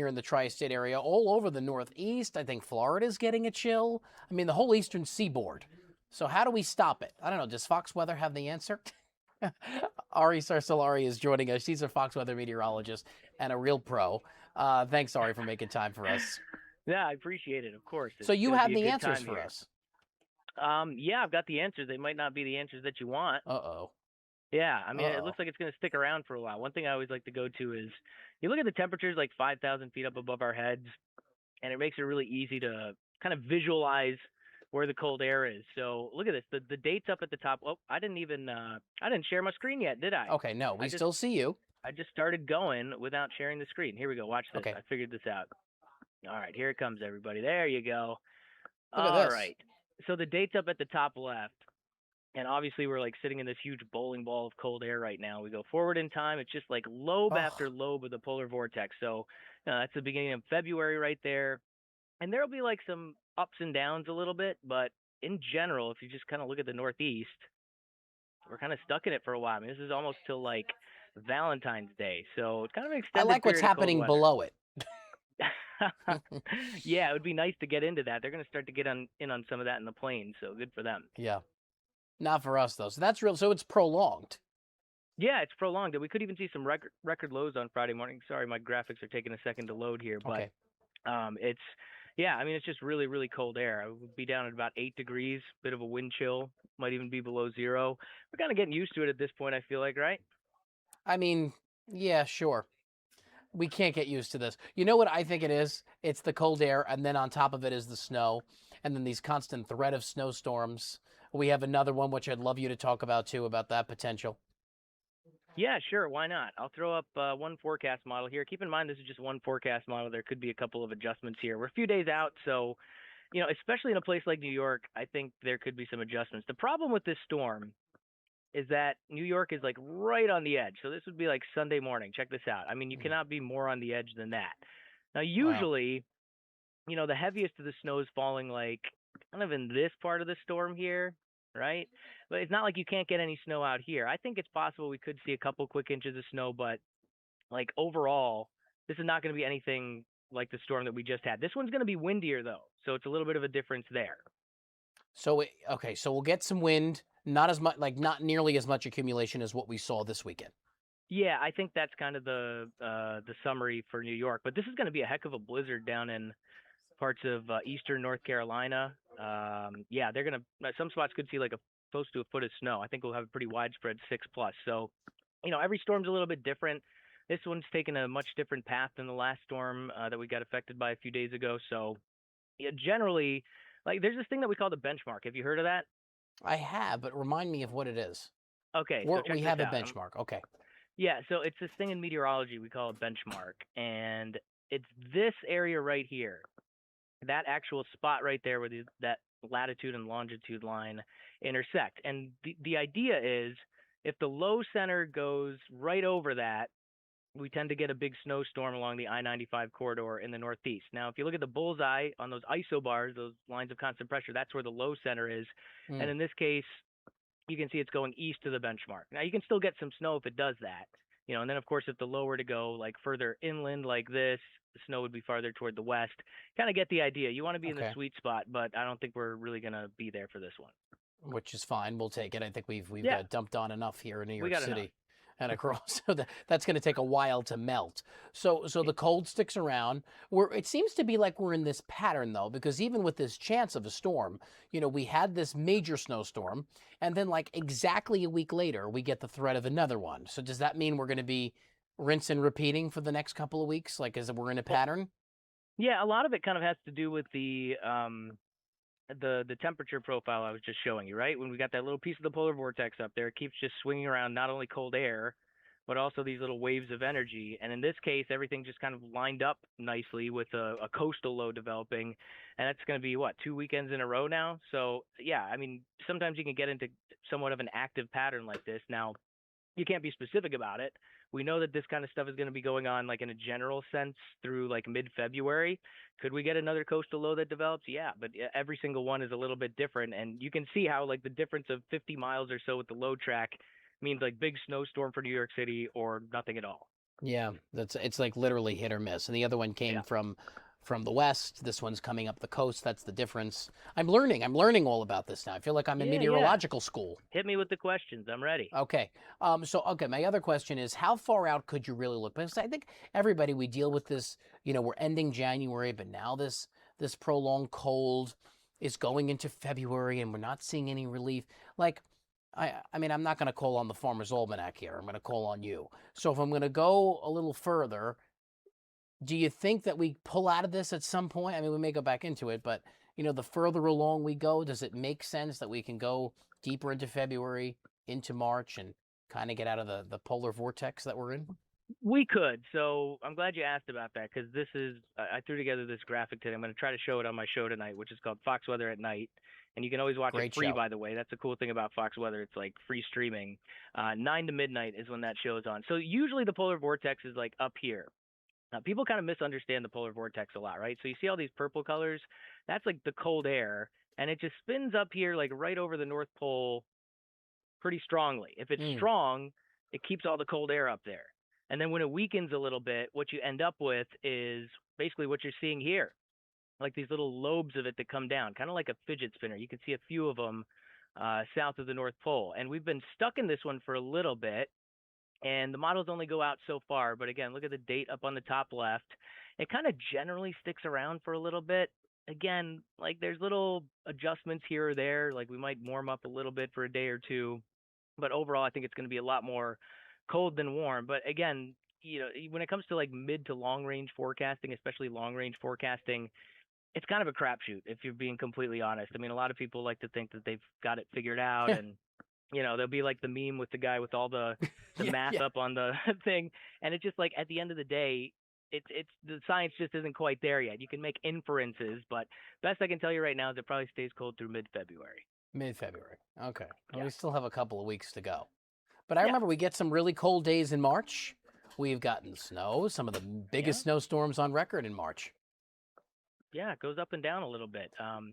here in the tri-state area, all over the Northeast. I think Florida's getting a chill. I mean, the whole eastern seaboard. So how do we stop it? I don't know. Does Fox Weather have the answer? Ari Sarsolari is joining us. She's a Fox Weather meteorologist and a real pro. Thanks, Ari, for making time for us. Yeah, I appreciate it. Of course, So it's you going to have be a the good answers time for here. us. Yeah, I've got the answers. They might not be the answers that you want. Uh-oh. Yeah, I mean, it Uh-oh. looks like it's going to stick around for a while. One thing I always like to go to is you look at the temperatures like 5,000 feet up above our heads, and it makes it really easy to kind of visualize where the cold air is. So look at this. The dates up at the top. Oh, I didn't share my screen yet, did I? Okay, no, I we just still see you. I just started going without sharing the screen. Here we go. Watch this. Okay, I figured this out. All right, here it comes, everybody. There you go. look at All this. right. So the date's up at the top left. And obviously, we're like sitting in this huge bowling ball of cold air right now. We go forward in time. It's just like lobe Oh, after lobe of the polar vortex. So that's the beginning of February right there. And there'll be like some ups and downs a little bit. But in general, if you just kind of look at the Northeast, we're kind of stuck in it for a while. I mean, this is almost till like Valentine's Day. So it's kind of an I extended like what's period of cold happening weather. below it. Yeah, it would be nice to get into that. They're going to start to get in on some of that in the plains. So good for them. Yeah, not for us, though. So that's real. So it's prolonged. Yeah, it's prolonged. We could even see some record lows on Friday morning. Sorry, my graphics are taking a second to load here, but Okay. it's yeah. I mean, it's just really really cold air. It would be down at about 8 degrees, bit of a wind chill. Might even be below zero. We're kind of getting used to it at this point. I feel like, right? I mean, yeah, sure. We can't get used to this. You know what I think it is? It's the cold air, and then on top of it is the snow, and then these constant threat of snowstorms. We have another one, which I'd love you to talk about, too, about that potential. Yeah, sure. Why not? I'll throw up one forecast model here. Keep in mind this is just one forecast model. There could be a couple of adjustments here. We're a few days out, so especially in a place like New York, I think there could be some adjustments. The problem with this storm is that New York is like right on the edge. So this would be like Sunday morning. Check this out. I mean, you Mm. cannot be more on the edge than that. Now, Wow. usually, the heaviest of the snow is falling like kind of in this part of the storm here, right? But it's not like you can't get any snow out here. I think it's possible we could see a couple quick inches of snow, but like overall, this is not going to be anything like the storm that we just had. This one's going to be windier though, so it's a little bit of a difference there. So, okay, so we'll get some wind, not as much, like not nearly as much accumulation as what we saw this weekend. Yeah, I think that's kind of the summary for New York. But this is going to be a heck of a blizzard down in parts of eastern North Carolina. Yeah, they're gonna some spots could see like a close to a foot of snow. I think we'll have a pretty widespread 6+. So, every storm's a little bit different. This one's taken a much different path than the last storm that we got affected by a few days ago. So, yeah, generally, like there's this thing that we call the benchmark. Have you heard of that? I have, but remind me of what it is. Okay, so We check this have a out. benchmark. Okay. Yeah, so it's this thing in meteorology we call a benchmark, and it's this area right here, that actual spot right there where that latitude and longitude line intersect. And the idea is if the low center goes right over that, we tend to get a big snowstorm along the I-95 corridor in the Northeast. Now, if you look at the bullseye on those isobars, those lines of constant pressure, that's where the low center is. And Mm, in this case, you can see it's going east to the benchmark. Now, you can still get some snow if it does that. And then, of course, if the low were to go like further inland like this, the snow would be farther toward the west. Kind of get the idea. You want to be in the okay. sweet spot, but I don't think we're really going to be there for this one. Which is fine. We'll take it. I think we've Yeah, dumped on enough here in New we York got enough. City and across. So that's going to take a while to melt. So the cold sticks around. It seems to be like we're in this pattern though, because even with this chance of a storm, we had this major snowstorm, and then like exactly a week later, we get the threat of another one. So does that mean we're going to be rinse and repeating for the next couple of weeks? Like, is we're in a Well, pattern? yeah, a lot of it kind of has to do with the temperature profile I was just showing you, right? When we got that little piece of the polar vortex up there, it keeps just swinging around not only cold air, but also these little waves of energy. And in this case, everything just kind of lined up nicely with a coastal low developing, and that's going to be what 2 weekends in a row now. So yeah, I mean, sometimes you can get into somewhat of an active pattern like this. Now, you can't be specific about it. We know that this kind of stuff is going to be going on like in a general sense through like mid-February. Could we get another coastal low that develops? Yeah, but every single one is a little bit different, and you can see how like the difference of 50 miles or so with the low track means like big snowstorm for New York City or nothing at all. Yeah, it's like literally hit or miss. And the other one came Yeah. from the west. This one's coming up the coast. That's the difference. I'm learning all about this now. I feel like I'm in Yeah, yeah. meteorological school. Hit me with the questions. I'm ready. Okay. Okay, my other question is how far out could you really look? Because I think everybody we deal with this, we're ending January, but now this prolonged cold is going into February and we're not seeing any relief. Like I mean, I'm not going to call on the Farmer's Almanac here. I'm going to call on you. So if I'm going to go a little further, do you think that we pull out of this at some point? I mean, we may go back into it, but the further along we go, does it make sense that we can go deeper into February, into March, and kind of get out of the polar vortex that we're in? We could. So I'm glad you asked about that because this is, I threw together this graphic today. I'm going to try to show it on my show tonight, which is called Fox Weather at Night. And you can always watch it Great free, show. by the way. That's the cool thing about Fox Weather. It's like free streaming. 9 to midnight is when that show is on. So usually the polar vortex is like up here. People kind of misunderstand the polar vortex a lot, right? So you see all these purple colors? That's like the cold air. And it just spins up here, like right over the North Pole pretty strongly. If it's Mm. strong, it keeps all the cold air up there. And then when it weakens a little bit, what you end up with is basically what you're seeing here, like these little lobes of it that come down, kind of like a fidget spinner. You can see a few of them south of the North Pole. And we've been stuck in this one for a little bit, and the models only go out so far. But again, look at the date up on the top left. It kind of generally sticks around for a little bit. Again, like there's little adjustments here or there, like we might warm up a little bit for a day or two, but overall, I think it's going to be a lot more cold than warm. But again, when it comes to like mid to long range forecasting, especially long range forecasting, it's kind of a crapshoot if you're being completely honest. I mean, a lot of people like to think that they've got it figured out, and they'll be like the meme with the guy with all the Yeah, math yeah. up on the thing, and it's just like at the end of the day. It's the science just isn't quite there yet. You can make inferences, but best I can tell you right now is it probably stays cold through mid-February. Mid-February. Okay. Well, Yeah, we still have a couple of weeks to go. But I yeah, remember we get some really cold days in March. We've gotten snow, some of the yeah. biggest snowstorms on record in March. Yeah, it goes up and down a little bit.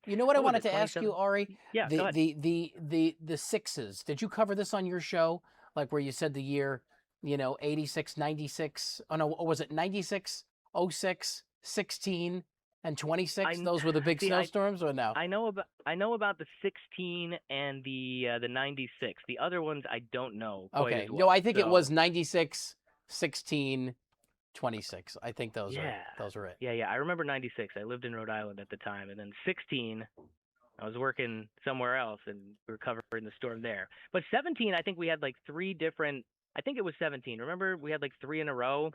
You know what I What was wanted it, to ask you, 27? Ari? Yeah, go ahead. The sixes. Did you cover this on your show? Like where you said the year, 86, 96. Oh no, or was it 96, oh 06, 16, and 26? I Those were the big see. I snowstorms, or no? I know about the 16 and the 96. The other ones I don't know quite as Okay. No, I well. think it was So 96, 16, 26. I think yeah, those are it. yeah. I remember 96. I lived in Rhode Island at the time, and then 16. I was working somewhere else, and we were covering the storm there. But 17, I think we had like three different. I think it was 17. Remember, we had like three in a row.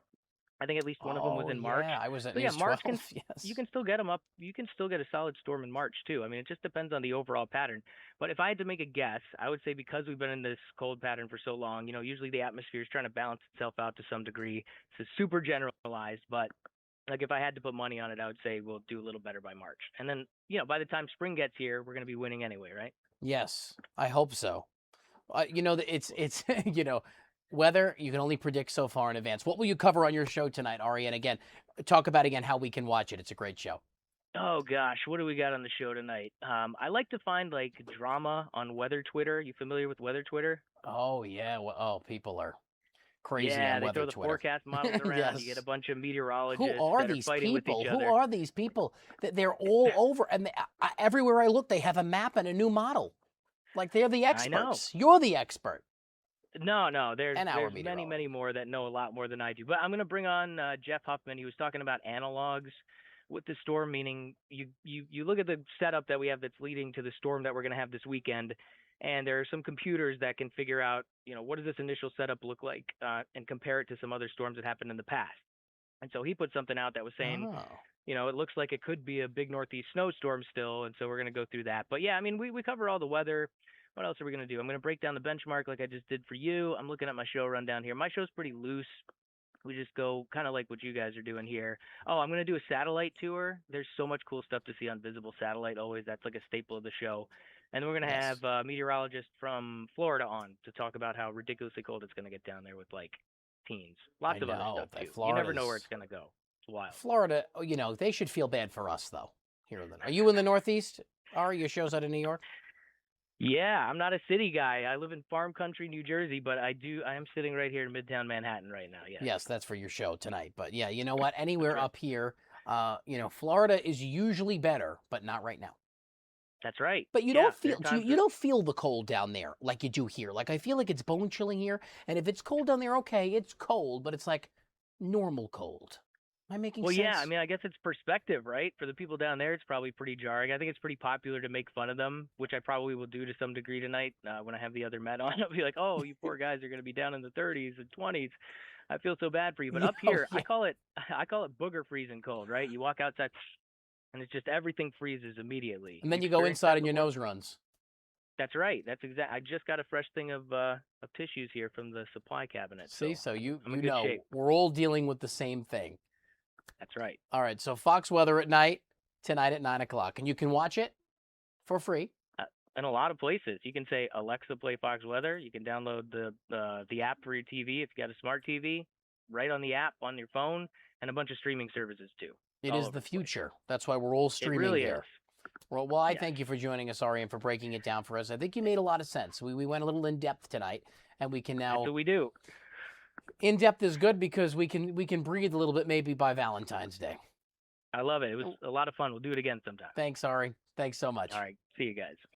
I think at least one of them was Oh in March. yeah, I was at So yeah, News March 12. can you Yes. can still get them up. You can still get a solid storm in March too. I mean, it just depends on the overall pattern. But if I had to make a guess, I would say because we've been in this cold pattern for so long, usually the atmosphere is trying to balance itself out to some degree. This is super generalized, but like if I had to put money on it, I would say we'll do a little better by March. And then, by the time spring gets here, we're going to be winning anyway, right? Yes, I hope so. It's weather you can only predict so far in advance. What will you cover on your show tonight, Ari? And again, talk about again how we can watch it. It's a great show. Oh gosh, what do we got on the show tonight? I like to find like drama on weather Twitter. You familiar with weather Twitter? Oh yeah. Well, oh, people are crazy Yeah, on they weather throw the Twitter. forecast models around. You get a Yes. bunch of Who meteorologists are that are these fighting with each people? Who other. are these people? They're all over, and everywhere I look, they have a map and a new model. Like they're the I know. experts. You're the expert, No, there's and our many meteorologist. more that know a lot more than I do. But I'm gonna bring on Jeff Huffman. He was talking about analogs with the storm, meaning you look at the setup that we have that's leading to the storm that we're gonna have this weekend, and there are some computers that can figure out, what does this initial setup look like, and compare it to some other storms that happened in the past. And so he put something out that was saying, Oh, it looks like it could be a big northeast snowstorm still, and so we're going to go through that. But yeah, I mean, we cover all the weather. What else are we going to do? I'm going to break down the benchmark like I just did for you. I'm looking at my show rundown here. My show's pretty loose. We just go kind of like what you guys are doing here. Oh, I'm going to do a satellite tour. There's so much cool stuff to see on visible satellite always. That's like a staple of the show. And then we're going to have yes. a meteorologist from Florida on to talk about how ridiculously cold it's going to get down there with like teens. I Lots of other know stuff that too. You never know where it's Florida's going to go. It's wild. Florida. They should feel bad for us though. Here, are you in the Northeast? Ari, your show's out of New York. Yeah, I'm not a city guy. I live in farm country, New Jersey, but I am sitting right here in Midtown Manhattan right now. Yes. Yes, that's for your show tonight. But yeah, you know what? That's Anywhere right. up here, Florida is usually better, but not right now. That's right. But you Yeah, don't feel there's do you, times you where don't feel the cold down there like you do here. Like I feel like it's bone chilling here, and if it's cold down there, okay, it's cold, but it's like normal cold. Am I making well, yeah, I sense? mean, I guess it's perspective, right? For the people down there, it's probably pretty jarring. I think it's pretty popular to make fun of them, which I probably will do to some degree tonight when I have the other Met on. I'll be like, "Oh, you poor guys are going to be down in the 30s and 20s. I feel so bad for you." But Yeah, up oh, here, yeah. I call it booger freezing cold, right? You walk outside, and it's just everything freezes immediately. And You then you go experienced inside that and your before? nose runs. That's right. That's exact. I just got a fresh thing of tissues here from the supply cabinet, See, so so you I'm in you good shape. know we're all dealing with the same thing. That's right. All right, so Fox Weather at night tonight at 9 o'clock, and you can watch it for free. Uh, in a lot of places, you can say Alexa, play Fox Weather. You can download the app for your TV if you got a smart TV, right on the app on your phone, and a bunch of streaming services too. It's It all is over the the place. future. That's why we're all It streaming really is. there. Well, I Yes. thank you for joining us, Ari, and for breaking it down for us. I think you made a lot of sense. We went a little in depth tonight, and we can That's now what we do. in depth is good because we can breathe a little bit maybe by Valentine's Day. I love it. It was a lot of fun. We'll do it again sometime. Thanks, Ari. Thanks so much. All right. See you guys.